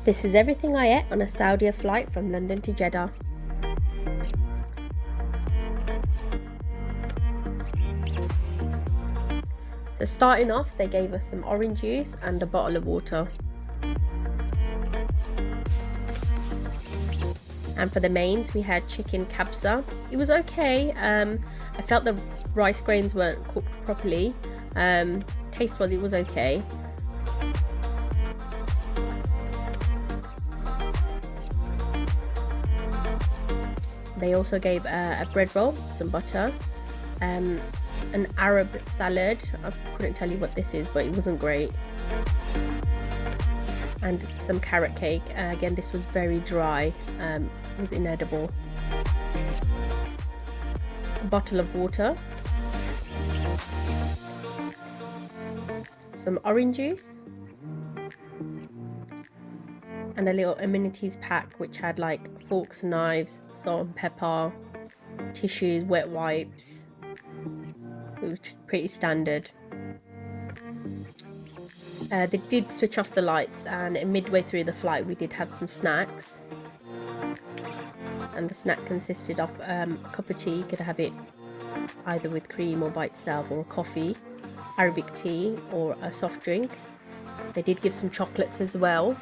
This is everything I ate on a Saudia flight from London to Jeddah. So starting off, they gave us some orange juice and a bottle of water. And for the mains, we had chicken kabsa. It was okay. I felt the rice grains weren't cooked properly. Taste-wise, it was okay. They also gave a bread roll, some butter, an Arab salad. I couldn't tell you what this is, but it wasn't great. And some carrot cake. Again, this was very dry. It was inedible. A bottle of water. Some orange juice. And a little amenities pack which had like forks, knives, salt and pepper, tissues, wet wipes, which was pretty standard. They did switch off the lights, and midway through the flight we did have some snacks, and the snack consisted of a cup of tea. You could have it either with cream or by itself, or coffee, Arabic tea, or a soft drink. They did give some chocolates as well.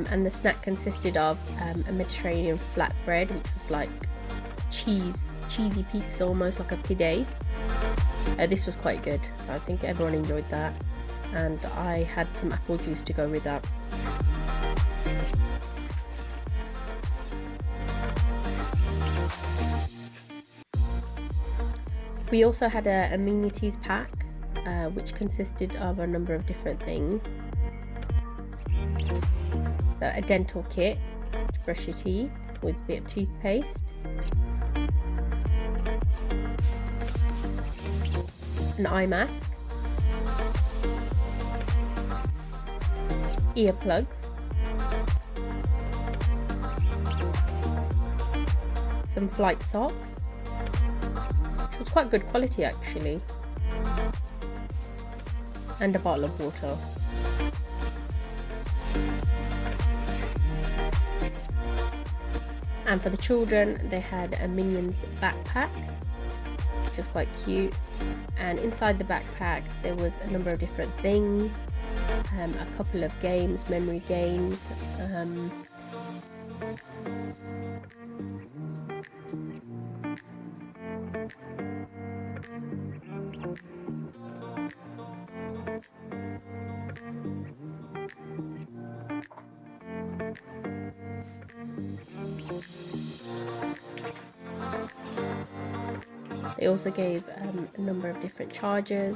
And the snack consisted of a Mediterranean flatbread, which was like cheesy pizza, almost like a pide. This was quite good. I think everyone enjoyed that, and I had some apple juice to go with that. We also had a amenities pack, which consisted of a number of different things. So a dental kit to brush your teeth with a bit of toothpaste, an eye mask, earplugs, some flight socks, which was quite good quality actually, and a bottle of water. And for the children, they had a Minions backpack, which was quite cute. And inside the backpack, there was a number of different things, a couple of games, memory games. They also gave a number of different chargers.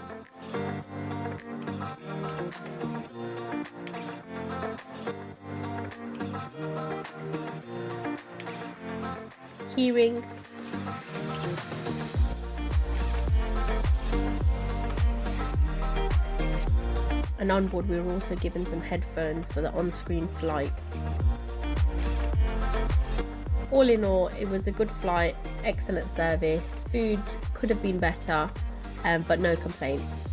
Keyring. And on board we were also given some headphones for the on-screen flight. All in all, it was a good flight, excellent service. Food could have been better, but no complaints.